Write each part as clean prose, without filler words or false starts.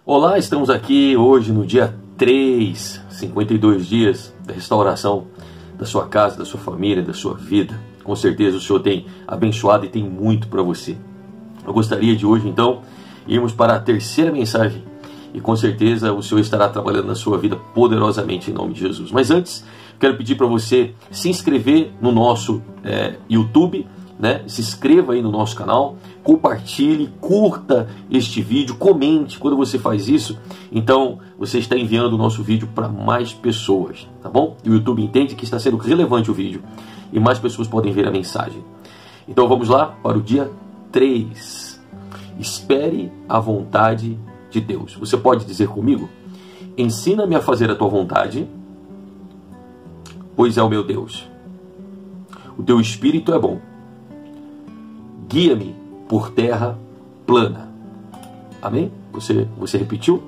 Olá, estamos aqui hoje no dia 3, 52 dias da restauração da sua casa, da sua família, da sua vida. Com certeza o Senhor tem abençoado e tem muito para você. Eu gostaria de hoje então irmos para a terceira mensagem e com certeza o Senhor estará trabalhando na sua vida poderosamente em nome de Jesus. Mas antes, quero pedir para você se inscrever no nosso YouTube, né? Se inscreva aí no nosso canal, compartilhe, curta este vídeo, comente. Quando você faz isso, então você está enviando o nosso vídeo para mais pessoas, tá bom? E o YouTube entende que está sendo relevante o vídeo e mais pessoas podem ver a mensagem. Então vamos lá para o dia 3. Espere a vontade de Deus. Você pode dizer comigo? Ensina-me a fazer a tua vontade, pois é o meu Deus. O teu espírito é bom. Guia-me por terra plana. Amém? Você repetiu?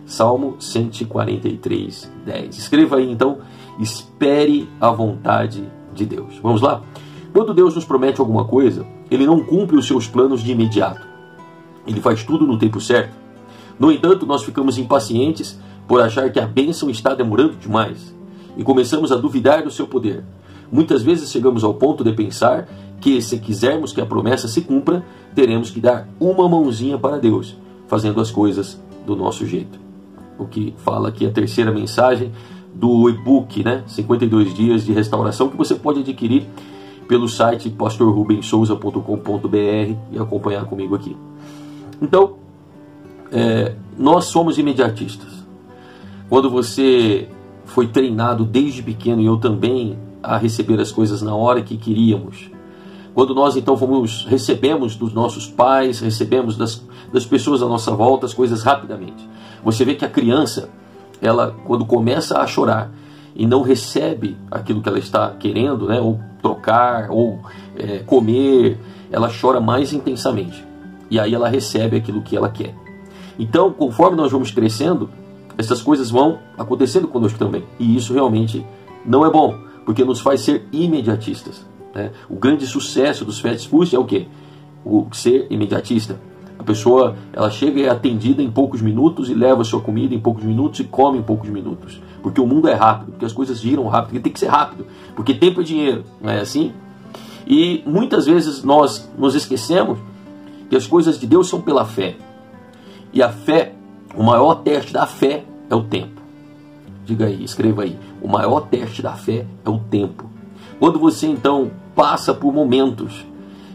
Salmo 143, 10. Escreva aí então, espere a vontade de Deus. Vamos lá? Quando Deus nos promete alguma coisa, Ele não cumpre os seus planos de imediato. Ele faz tudo no tempo certo. No entanto, nós ficamos impacientes por achar que a bênção está demorando demais e começamos a duvidar do seu poder. Muitas vezes chegamos ao ponto de pensar que, se quisermos que a promessa se cumpra, teremos que dar uma mãozinha para Deus, fazendo as coisas do nosso jeito. O que fala aqui a terceira mensagem do e-book, né? 52 dias de restauração, que você pode adquirir pelo site pastorrubensouza.com.br e acompanhar comigo aqui. Então, nós somos imediatistas. Quando você foi treinado desde pequeno, e eu também, a receber as coisas na hora que queríamos. Quando nós então recebemos dos nossos pais, recebemos das pessoas à nossa volta as coisas rapidamente. Você vê que a criança, ela quando começa a chorar e não recebe aquilo que ela está querendo, né, ou trocar, ou comer, ela chora mais intensamente. E aí ela recebe aquilo que ela quer. Então, conforme nós vamos crescendo, essas coisas vão acontecendo conosco também. E isso realmente não é bom, porque nos faz ser imediatistas. O grande sucesso dos fast food é o quê? O ser imediatista. A pessoa, ela chega e é atendida em poucos minutos e leva a sua comida em poucos minutos e come em poucos minutos. Porque o mundo é rápido, porque as coisas giram rápido, porque tem que ser rápido, porque tempo é dinheiro, não é assim? E muitas vezes nós nos esquecemos que as coisas de Deus são pela fé. E a fé, o maior teste da fé é o tempo. Diga aí, escreva aí. O maior teste da fé é o tempo. Quando você então passa por momentos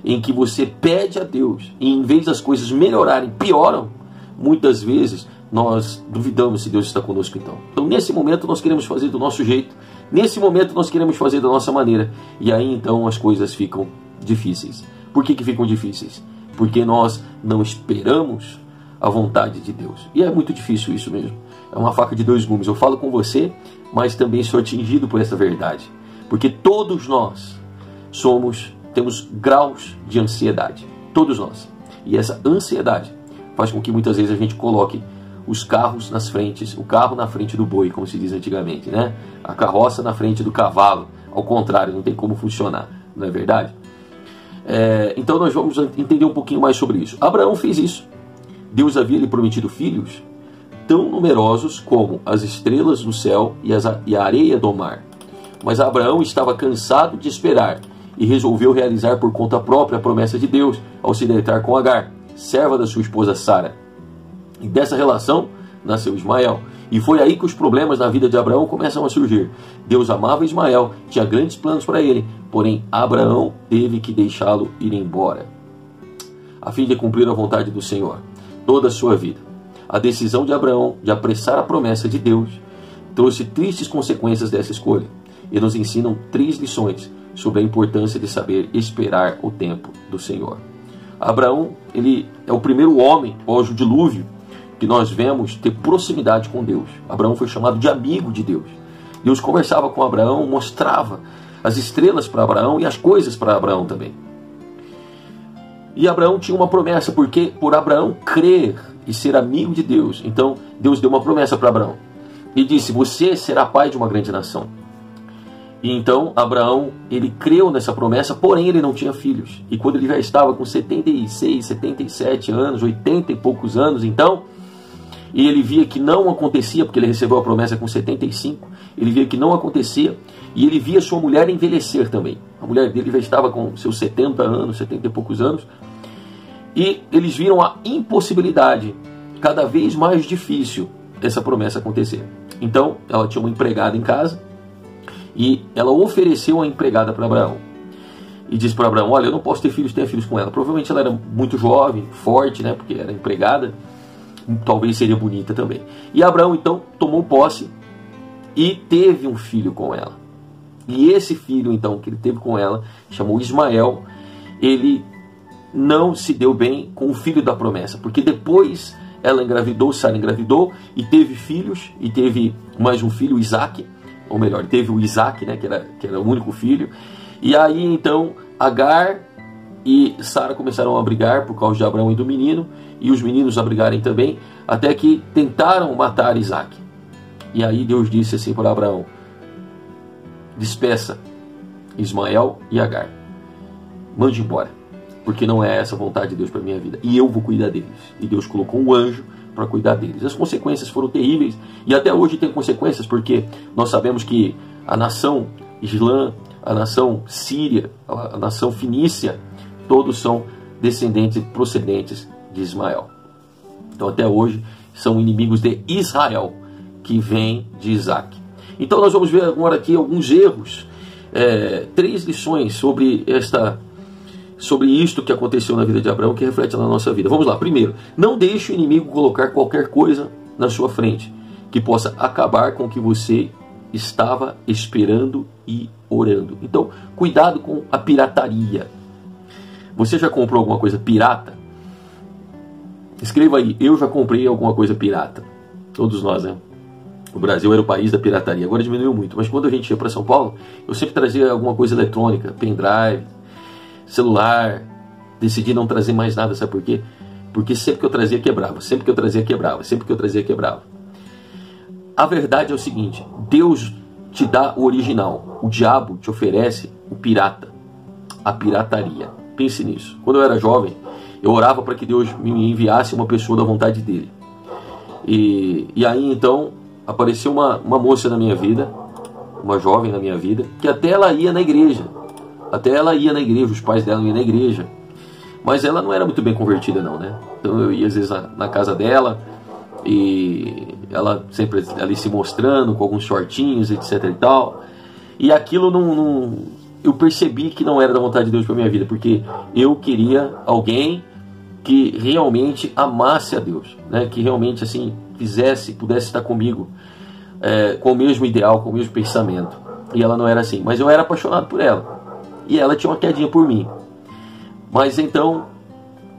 em que você pede a Deus e em vez das coisas melhorarem, pioram, muitas vezes nós duvidamos se Deus está conosco então. Então nesse momento nós queremos fazer do nosso jeito, nesse momento nós queremos fazer da nossa maneira, e aí então as coisas ficam difíceis. Por que ficam difíceis? Porque nós não esperamos a vontade de Deus. E é muito difícil isso mesmo. É uma faca de dois gumes. Eu falo com você, mas também sou atingido por essa verdade. Porque todos nós temos graus de ansiedade. Todos nós. E essa ansiedade faz com que muitas vezes a gente coloque os carros nas frentes, o carro na frente do boi, como se diz antigamente, né? A carroça na frente do cavalo. Ao contrário, não tem como funcionar. Não é verdade? Então nós vamos entender um pouquinho mais sobre isso. Abraão fez isso. Deus havia lhe prometido filhos tão numerosos como as estrelas do céu e a areia do mar. Mas Abraão estava cansado de esperar e resolveu realizar por conta própria a promessa de Deus ao se deitar com Agar, serva da sua esposa Sara. E dessa relação nasceu Ismael. E foi aí que os problemas na vida de Abraão começam a surgir. Deus amava Ismael, tinha grandes planos para ele, porém Abraão teve que deixá-lo ir embora, a fim de cumprir a vontade do Senhor toda a sua vida. A decisão de Abraão de apressar a promessa de Deus trouxe tristes consequências dessa escolha e nos ensinam 3 lições sobre a importância de saber esperar o tempo do Senhor. Abraão, ele é o primeiro homem pós o dilúvio que nós vemos ter proximidade com Deus. Abraão foi chamado de amigo de Deus. Deus conversava com Abraão, mostrava as estrelas para Abraão e as coisas para Abraão também. E Abraão tinha uma promessa, porque por Abraão crer e ser amigo de Deus, então Deus deu uma promessa para Abraão. E disse, você será pai de uma grande nação. E então Abraão, ele creu nessa promessa, porém ele não tinha filhos. E quando ele já estava com 76, 77 anos, 80 e poucos anos, então e ele via que não acontecia, porque ele recebeu a promessa com 75, ele via que não acontecia, e ele via sua mulher envelhecer também. A mulher dele já estava com seus 70 anos, 70 e poucos anos, e eles viram a impossibilidade, cada vez mais difícil, dessa promessa acontecer. Então, ela tinha uma empregada em casa, e ela ofereceu a empregada para Abraão. E disse para Abraão, olha, eu não posso ter filhos, tenha filhos com ela. Provavelmente ela era muito jovem, forte, né, porque era empregada, talvez seria bonita também. E Abraão então tomou posse e teve um filho com ela. E esse filho então que ele teve com ela, chamou Ismael, ele não se deu bem com o filho da promessa, porque depois ela engravidou, Sara engravidou e teve filhos, e teve mais um filho, Isaac, ou melhor, teve o Isaac, né, que era o único filho. E aí então Agar e Sara começaram a brigar por causa de Abraão e do menino, e os meninos a brigarem também, até que tentaram matar Isaac. E aí Deus disse assim para Abraão, despeça Ismael e Agar, mande embora, porque não é essa a vontade de Deus para a minha vida, e eu vou cuidar deles. E Deus colocou um anjo para cuidar deles. As consequências foram terríveis, e até hoje tem consequências, porque nós sabemos que a nação Islã, a nação Síria, a nação Fenícia, todos são descendentes procedentes de Ismael. Então até hoje são inimigos de Israel, que vem de Isaac. Então nós vamos ver agora aqui alguns erros, 3 lições sobre isto que aconteceu na vida de Abraão, que reflete na nossa vida. Vamos lá. Primeiro, não deixe o inimigo colocar qualquer coisa na sua frente que possa acabar com o que você estava esperando e orando. Então, cuidado com a pirataria. Você já comprou alguma coisa pirata? Escreva aí, eu já comprei alguma coisa pirata. Todos nós, né? O Brasil era o país da pirataria, agora diminuiu muito. Mas quando a gente ia para São Paulo, eu sempre trazia alguma coisa eletrônica, pendrive, celular. Decidi não trazer mais nada, sabe por quê? Porque sempre que eu trazia quebrava, sempre que eu trazia quebrava, sempre que eu trazia quebrava. A verdade é o seguinte, Deus te dá o original, o diabo te oferece o pirata, a pirataria. Pense nisso. Quando eu era jovem, eu orava para que Deus me enviasse uma pessoa da vontade dele. E aí então apareceu uma moça na minha vida, uma jovem na minha vida, que até ela ia na igreja. Até ela ia na igreja, os pais dela iam na igreja. Mas ela não era muito bem convertida não, né? Então eu ia às vezes na casa dela, e ela sempre ali se mostrando com alguns shortinhos, etc e tal. E aquilo eu percebi que não era da vontade de Deus para minha vida, porque eu queria alguém que realmente amasse a Deus, né? Que realmente assim pudesse estar comigo, com o mesmo ideal, com o mesmo pensamento. E ela não era assim, mas eu era apaixonado por ela, e ela tinha uma quedinha por mim. Mas então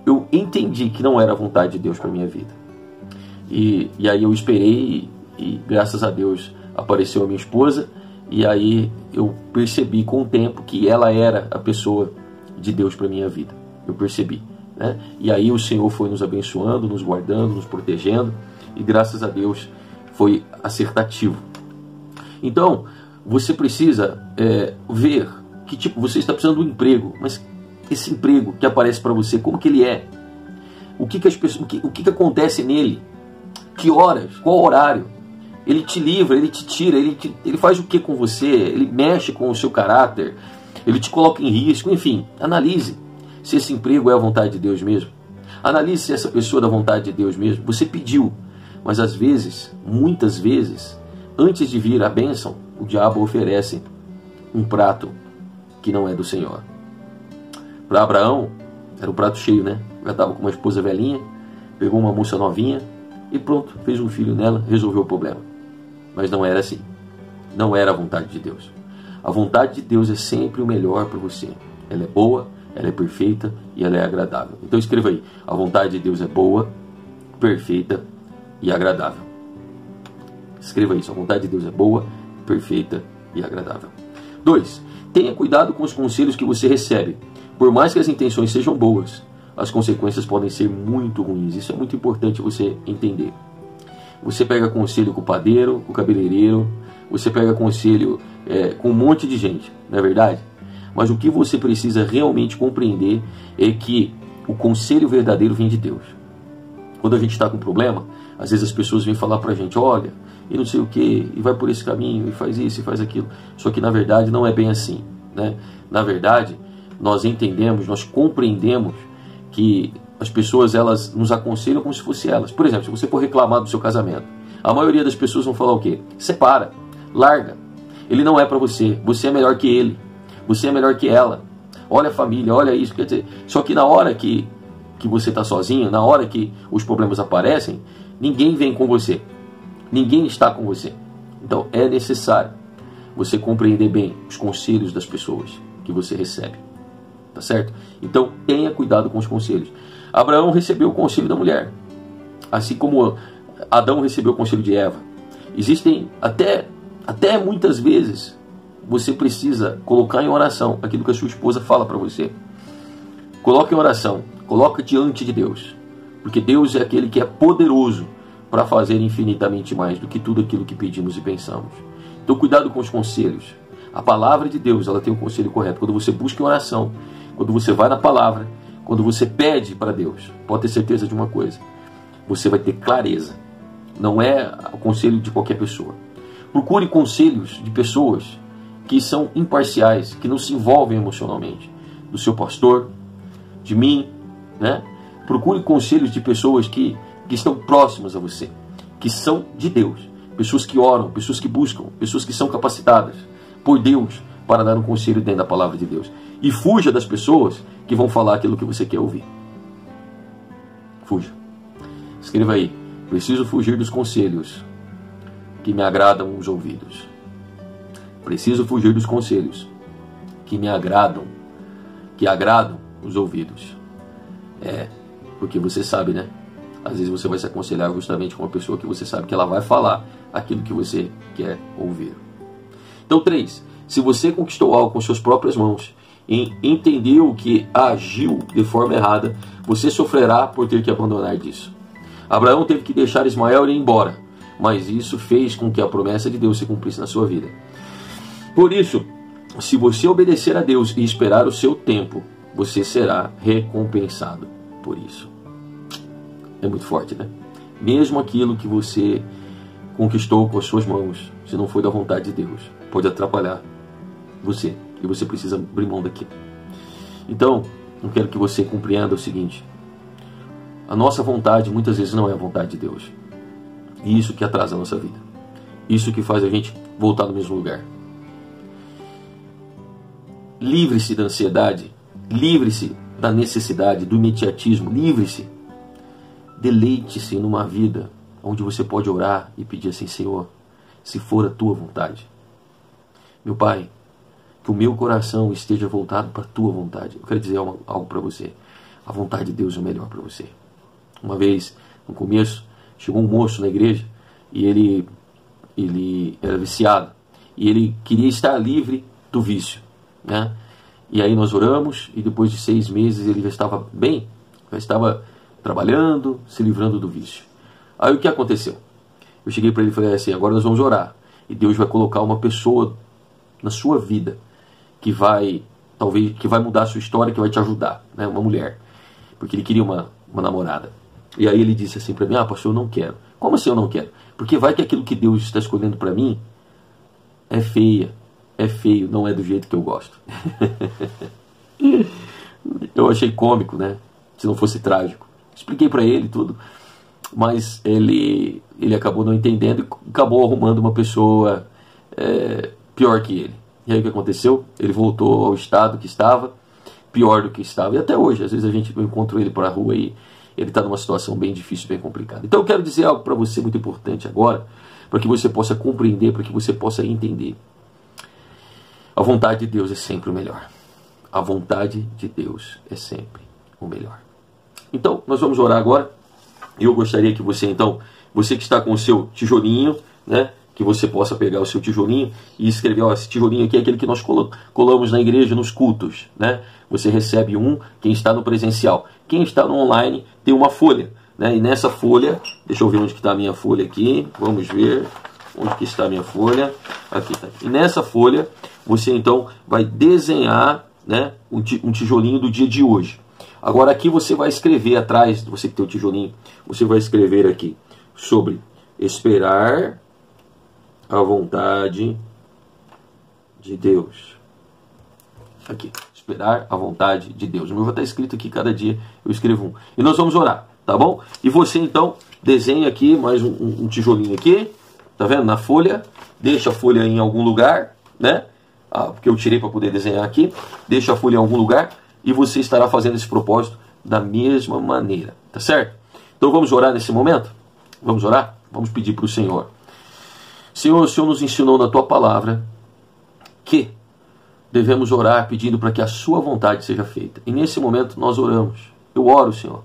eu entendi que não era a vontade de Deus para minha vida. E aí eu esperei, e graças a Deus apareceu a minha esposa, e aí eu percebi com o tempo que ela era a pessoa de Deus para minha vida. Eu percebi, né? E aí o Senhor foi nos abençoando, nos guardando, nos protegendo, e graças a Deus foi acertativo. Então você precisa ver que tipo, você está precisando de um emprego, mas esse emprego que aparece para você, como que ele é? O que que acontece nele? Que horas? Qual horário? Ele te livra, ele te tira, ele faz o que com você? Ele mexe com o seu caráter, ele te coloca em risco, enfim. Analise se esse emprego é a vontade de Deus mesmo. Analise se essa pessoa é da vontade de Deus mesmo. Você pediu, mas às vezes, muitas vezes, antes de vir a bênção, o diabo oferece um prato que não é do Senhor. Para Abraão, era um prato cheio, né? Já estava com uma esposa velhinha, pegou uma moça novinha, e pronto, fez um filho nela, resolveu o problema. Mas não era assim. Não era a vontade de Deus. A vontade de Deus é sempre o melhor para você. Ela é boa, ela é perfeita e ela é agradável. Então escreva aí, a vontade de Deus é boa, perfeita e agradável. Escreva isso, a vontade de Deus é boa, perfeita e agradável. 2. Tenha cuidado com os conselhos que você recebe. Por mais que as intenções sejam boas, as consequências podem ser muito ruins. Isso é muito importante você entender. Você pega conselho com o padeiro, com o cabeleireiro, você pega conselho com um monte de gente, não é verdade? Mas o que você precisa realmente compreender é que o conselho verdadeiro vem de Deus. Quando a gente está com problema, Às vezes as pessoas vêm falar pra gente, olha, e não sei o que, e vai por esse caminho, e faz isso, e faz aquilo. Só que na verdade não é bem assim, né? Na verdade, nós entendemos, nós compreendemos que as pessoas, elas nos aconselham como se fossem elas. Por exemplo, se você for reclamar do seu casamento, a maioria das pessoas vão falar o quê? Separa, larga. Ele não é para você, você é melhor que ele, você é melhor que ela. Olha a família, olha isso, quer dizer. Só que na hora que você está sozinho, na hora que os problemas aparecem, ninguém vem com você, ninguém está com você. Então é necessário você compreender bem os conselhos das pessoas que você recebe, tá certo? Então tenha cuidado com os conselhos. Abraão recebeu o conselho da mulher, assim como Adão recebeu o conselho de Eva. Existem até muitas vezes você precisa colocar em oração aquilo que a sua esposa fala para você. Coloque em oração, coloque diante de Deus, porque Deus é aquele que é poderoso para fazer infinitamente mais do que tudo aquilo que pedimos e pensamos. Então cuidado com os conselhos. A palavra de Deus, ela tem o conselho correto. Quando você busca em oração, quando você vai na palavra, quando você pede para Deus, pode ter certeza de uma coisa, você vai ter clareza. Não é o conselho de qualquer pessoa. Procure conselhos de pessoas que são imparciais, que não se envolvem emocionalmente. Do seu pastor, de mim, né? Procure conselhos de pessoas que estão próximas a você, que são de Deus. Pessoas que oram, pessoas que buscam, pessoas que são capacitadas por Deus para dar um conselho dentro da palavra de Deus. E fuja das pessoas que vão falar aquilo que você quer ouvir. Fuja. Escreva aí: preciso fugir dos conselhos que me agradam os ouvidos. Preciso fugir dos conselhos que me agradam, que agradam os ouvidos. Porque você sabe, né? Às vezes você vai se aconselhar justamente com uma pessoa que você sabe que ela vai falar aquilo que você quer ouvir. Então 3. Se você conquistou algo com suas próprias mãos e entendeu que agiu de forma errada, você sofrerá por ter que abandonar disso. Abraão teve que deixar Ismael ir embora, mas isso fez com que a promessa de Deus se cumprisse na sua vida. Por isso, se você obedecer a Deus e esperar o seu tempo, você será recompensado por isso. É muito forte, né? Mesmo aquilo que você conquistou com as suas mãos, se não foi da vontade de Deus, pode atrapalhar você. E você precisa abrir mão daquilo. Então, eu quero que você compreenda o seguinte: a nossa vontade muitas vezes não é a vontade de Deus. E isso que atrasa a nossa vida. Isso que faz a gente voltar no mesmo lugar. Livre-se da ansiedade. Livre-se da necessidade, do imediatismo. Livre-se. Deleite-se numa vida onde você pode orar e pedir assim: Senhor, se for a tua vontade. Meu Pai, que o meu coração esteja voltado para a tua vontade. Eu quero dizer algo para você. A vontade de Deus é o melhor para você. Uma vez, no começo, chegou um moço na igreja e ele era viciado. E ele queria estar livre do vício, né? E aí nós oramos e depois de 6 meses ele já estava bem, já estava trabalhando, se livrando do vício. Aí o que aconteceu? Eu cheguei para ele e falei assim: agora nós vamos orar. E Deus vai colocar uma pessoa na sua vida que vai mudar a sua história, que vai te ajudar, né? Uma mulher. Porque ele queria uma namorada. E aí ele disse assim para mim: pastor, eu não quero. Como assim eu não quero? Porque vai que aquilo que Deus está escolhendo para mim é feio, não é do jeito que eu gosto. Eu achei cômico, né? Se não fosse trágico. Expliquei para ele tudo, mas ele acabou não entendendo e acabou arrumando uma pessoa pior que ele. E aí o que aconteceu? Ele voltou ao estado que estava, pior do que estava. E até hoje, às vezes eu encontro ele para a rua e ele está numa situação bem difícil, bem complicada. Então eu quero dizer algo para você muito importante agora, para que você possa compreender, para que você possa entender. A vontade de Deus é sempre o melhor. A vontade de Deus é sempre o melhor. Então, nós vamos orar agora. Eu gostaria que você, então, você que está com o seu tijolinho, né, que você possa pegar o seu tijolinho e escrever: esse tijolinho aqui é aquele que nós colamos na igreja nos cultos, né? Você recebe quem está no presencial. Quem está no online tem uma folha, né? E nessa folha, deixa eu ver onde que está a minha folha aqui. Vamos ver onde que está a minha folha. Aqui está. E nessa folha, você então vai desenhar, né, um tijolinho do dia de hoje. Agora aqui você vai escrever atrás, você que tem o tijolinho, você vai escrever aqui: sobre esperar a vontade de Deus. Aqui, esperar a vontade de Deus. O meu vai estar escrito aqui, cada dia eu escrevo um. E nós vamos orar, tá bom? E você então desenha aqui mais um tijolinho aqui, tá vendo? Na folha, deixa a folha em algum lugar, né? Porque eu tirei para poder desenhar aqui. Deixa a folha em algum lugar e você estará fazendo esse propósito da mesma maneira, tá certo? Então vamos orar nesse momento? Vamos orar? Vamos pedir para o Senhor. Senhor, o Senhor nos ensinou na Tua palavra que devemos orar pedindo para que a Sua vontade seja feita. E nesse momento nós oramos. Eu oro, Senhor,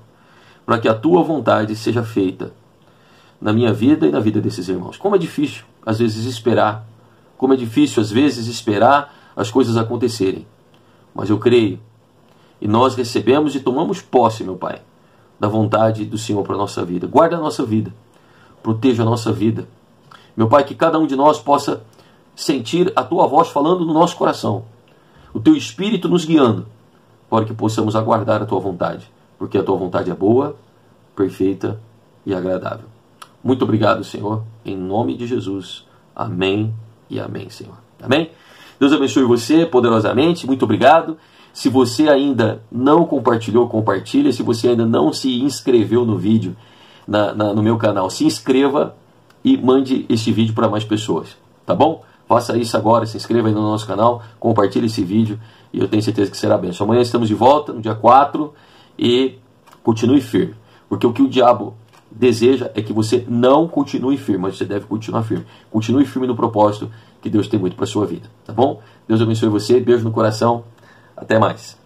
para que a Tua vontade seja feita na minha vida e na vida desses irmãos. Como é difícil, às vezes, esperar. Como é difícil, às vezes, esperar as coisas acontecerem. Mas eu creio. E nós recebemos e tomamos posse, meu Pai, da vontade do Senhor para a nossa vida. Guarda a nossa vida. Proteja a nossa vida. Meu Pai, que cada um de nós possa sentir a Tua voz falando no nosso coração. O Teu Espírito nos guiando, para que possamos aguardar a Tua vontade. Porque a Tua vontade é boa, perfeita e agradável. Muito obrigado, Senhor. Em nome de Jesus. Amém e amém, Senhor. Amém? Deus abençoe você poderosamente. Muito obrigado. Se você ainda não compartilhou, compartilha. Se você ainda não se inscreveu no vídeo, no meu canal, se inscreva e mande este vídeo para mais pessoas. Tá bom? Faça isso agora, se inscreva aí no nosso canal, compartilhe esse vídeo e eu tenho certeza que será bênção. Amanhã estamos de volta, no dia 4, e continue firme. Porque o que o diabo deseja é que você não continue firme, mas você deve continuar firme. Continue firme no propósito que Deus tem muito para a sua vida. Tá bom? Deus abençoe você, beijo no coração. Até mais.